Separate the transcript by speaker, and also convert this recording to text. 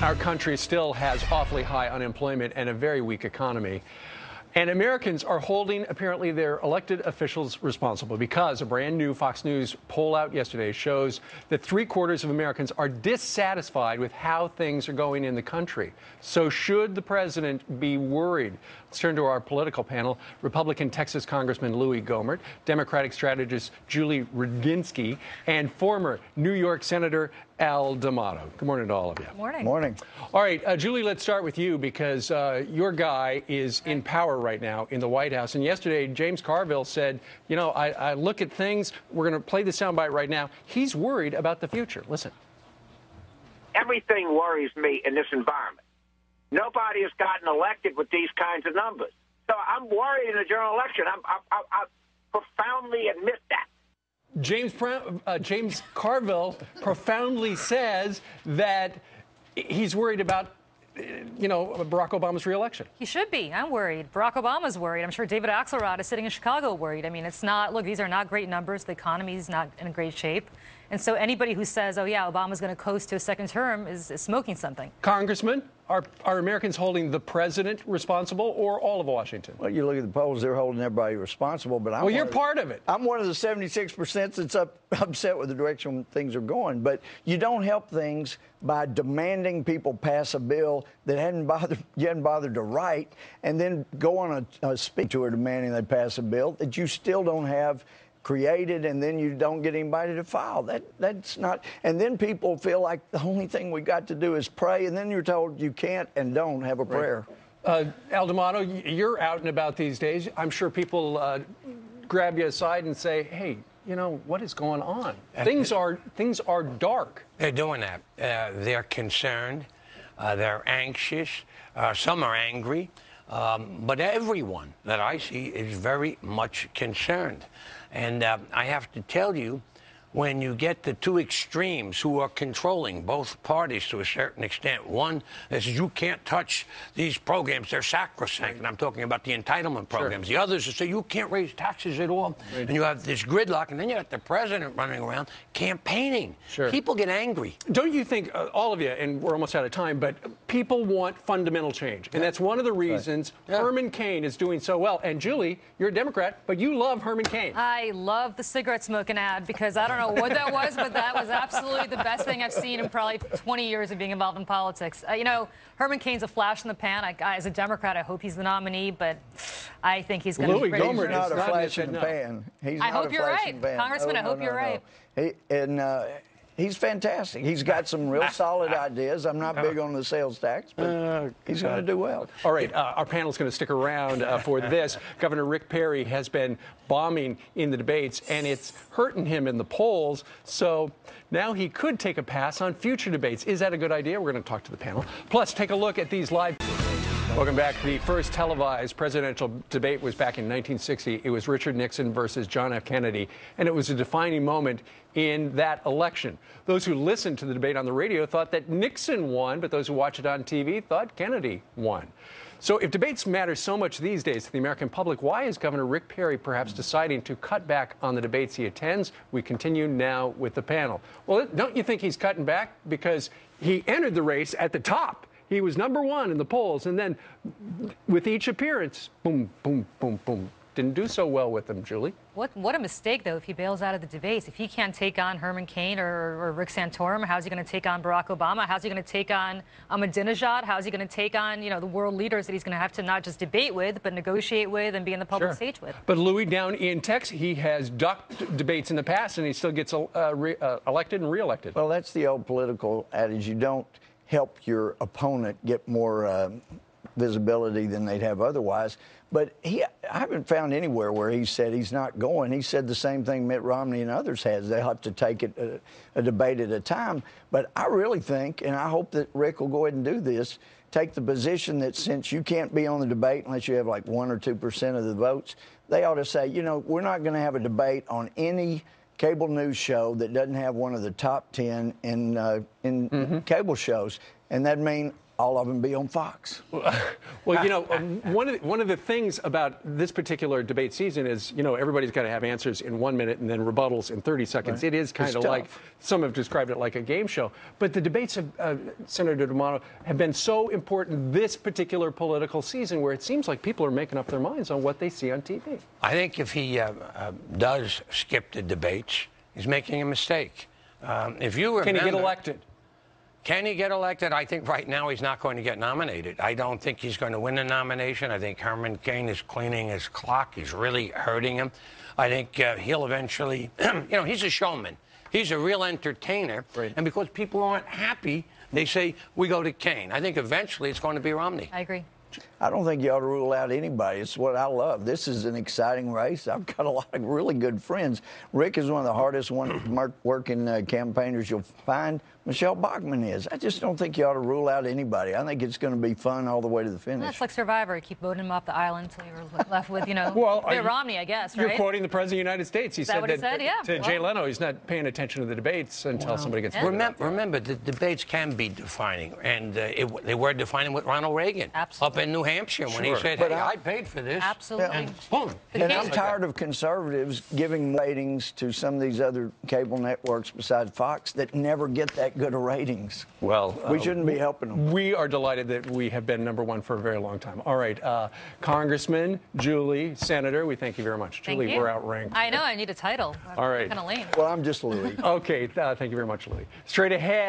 Speaker 1: Our country still has awfully high unemployment and a very weak economy. And Americans are holding, apparently, their elected officials responsible because a brand new Fox News poll out yesterday shows that 3/4 of Americans are dissatisfied with how things are going in the country. So should the president be worried? Let's turn to our political panel. Republican Texas Congressman Louie Gohmert, Democratic strategist Julie Rudzinski, and former New York Senator Al D'Amato. Good morning to all of you.
Speaker 2: Good morning.
Speaker 3: Morning.
Speaker 1: All right, Julie, let's start with you because your guy is in power right now in the White House. And yesterday, James Carville said, you know, I look at things. We're going to play the soundbite right now. He's worried about the future. Listen.
Speaker 4: Everything worries me in this environment. Nobody has gotten elected with these kinds of numbers. So I'm worried in the general election. I profoundly admit that.
Speaker 1: James Carville profoundly says that he's worried about, you know, Barack Obama's reelection.
Speaker 2: He should be. I'm worried. Barack Obama's worried. I'm sure David Axelrod is sitting in Chicago worried. I mean, it's not, look, these are not great numbers. The economy's not in great shape. And so anybody who says, oh, yeah, Obama's going to coast to a second term is smoking something.
Speaker 1: Congressman, are Americans holding the president responsible or all of Washington?
Speaker 3: Well, you look at the polls, they're holding everybody responsible. But
Speaker 1: you're part of it.
Speaker 3: I'm one of the 76% that's upset with the direction things are going. But you don't help things by demanding people pass a bill that you hadn't bothered to write and then go on a speech tour demanding they pass a bill that you still don't have created, and then you don't get anybody to file. That's not. And then people feel like the only thing we got to do is pray, and then you're told you can't and don't have a prayer.
Speaker 1: Al D'Amato, you're out and about these days. I'm sure people grab you aside and say, hey, you know, what is going on? Things are dark.
Speaker 5: They're doing that. They're concerned. They're anxious. Some are angry. But everyone that I see is very much concerned. And I have to tell you, when you get the two extremes who are controlling both parties to a certain extent, one that says you can't touch these programs, they're sacrosanct, and I'm talking about the entitlement programs. Sure. The others that say you can't raise taxes at all, and you have this gridlock, and then you got the president running around campaigning.
Speaker 1: Sure.
Speaker 5: People get angry.
Speaker 1: Don't you think, all of you, and we're almost out of time, but people want fundamental change, and that's one of the reasons Herman Cain is doing so well. And Julie, you're a Democrat, but you love Herman Cain.
Speaker 2: I love the cigarette smoking ad because I don't know what that was, but that was absolutely the best thing I've seen in probably 20 years of being involved in politics. You know, Herman Cain's a flash in the pan. As a Democrat, I hope he's the nominee, but I think he's going to be
Speaker 3: Louie Gohmert is not a flash in the pan.
Speaker 2: I hope you're right, Congressman. I hope you're right.
Speaker 3: He's fantastic. He's got some real solid ideas. I'm not big on the sales tax, but he's going to do well.
Speaker 1: All right, our panel's going to stick around for this. Governor Rick Perry has been bombing in the debates, and it's hurting him in the polls. So now he could take a pass on future debates. Is that a good idea? We're going to talk to the panel. Plus, take a look at these live. Welcome back. The first televised presidential debate was back in 1960. It was Richard Nixon versus John F. Kennedy, and it was a defining moment in that election. Those who listened to the debate on the radio thought that Nixon won, but those who watched it on TV thought Kennedy won. So if debates matter so much these days to the American public, why is Governor Rick Perry perhaps deciding to cut back on the debates he attends? We continue now with the panel. Well, don't you think he's cutting back because he entered the race at the top? He was #1 in the polls, and then with each appearance, boom, boom, boom, boom. Didn't do so well with them, Julie.
Speaker 2: What a mistake, though, if he bails out of the debates. If he can't take on Herman Cain or Rick Santorum, how's he going to take on Barack Obama? How's he going to take on Ahmadinejad? How's he going to take on, you know, the world leaders that he's going to have to not just debate with, but negotiate with and be in the public stage with?
Speaker 1: But Louis, down in Texas, he has ducked debates in the past, and he still gets elected and reelected.
Speaker 3: Well, that's the old political adage. You don't help your opponent get more visibility than they'd have otherwise. But I haven't found anywhere where he said he's not going. He said the same thing Mitt Romney and others has. They'll have to take it a debate at a time. But I really think, and I hope that Rick will go ahead and do this, take the position that since you can't be on the debate unless you have like 1 or 2% of the votes, they ought to say, you know, we're not going to have a debate on any cable news show that doesn't have one of the top 10 in cable shows. And that means all of them be on Fox.
Speaker 1: Well, you know, one of the things about this particular debate season is, you know, everybody's got to have answers in 1 minute and then rebuttals in 30 seconds.
Speaker 3: Right.
Speaker 1: It is kind of like, some have described it like a game show. But the debates of Senator D'Amato have been so important this particular political season, where it seems like people are making up their minds on what they see on TV.
Speaker 5: I think if he does skip the debates, he's making a mistake. If you remember,
Speaker 1: Can he get elected?
Speaker 5: Can he get elected? I think right now he's not going to get nominated. I don't think he's going to win the nomination. I think Herman Cain is cleaning his clock. He's really hurting him. I think he'll eventually, you know, he's a showman. He's a real entertainer.
Speaker 1: Right.
Speaker 5: And because people aren't happy, they say, we go to Cain. I think eventually it's going to be Romney.
Speaker 2: I agree.
Speaker 3: I don't think you ought to rule out anybody. It's what I love. This is an exciting race. I've got a lot of really good friends. Rick is one of the hardest working campaigners you'll find. Michelle Bachmann is. I just don't think you ought to rule out anybody. I think it's going to be fun all the way to the finish.
Speaker 2: That's like Survivor. You keep voting him off the island until you're left with, you know,
Speaker 1: Well,
Speaker 2: Romney, I guess, right?
Speaker 1: You're quoting the President of the United States. He said
Speaker 2: what he said? Yeah.
Speaker 1: to Jay Leno, he's not paying attention to the debates until somebody gets voted out.
Speaker 5: Remember, the debates can be defining, and they were defining with Ronald Reagan
Speaker 2: Absolutely.
Speaker 5: up in New Hampshire when he said,
Speaker 3: But
Speaker 5: hey, I paid for this.
Speaker 2: Absolutely.
Speaker 5: And boom.
Speaker 3: And I'm tired of conservatives giving ratings to some of these other cable networks besides Fox that never get that good of ratings.
Speaker 1: Well,
Speaker 3: We shouldn't be helping them.
Speaker 1: We are delighted that we have been #1 for a very long time. All right, Congressman, Julie, Senator, we thank you very much.
Speaker 2: Thank
Speaker 1: Julie,
Speaker 2: you.
Speaker 1: we're outranked.
Speaker 2: I know. I need a title.
Speaker 1: All right.
Speaker 2: Kind of lame.
Speaker 3: Well, I'm just Louie.
Speaker 1: Okay, thank you very much, Louie. Straight ahead.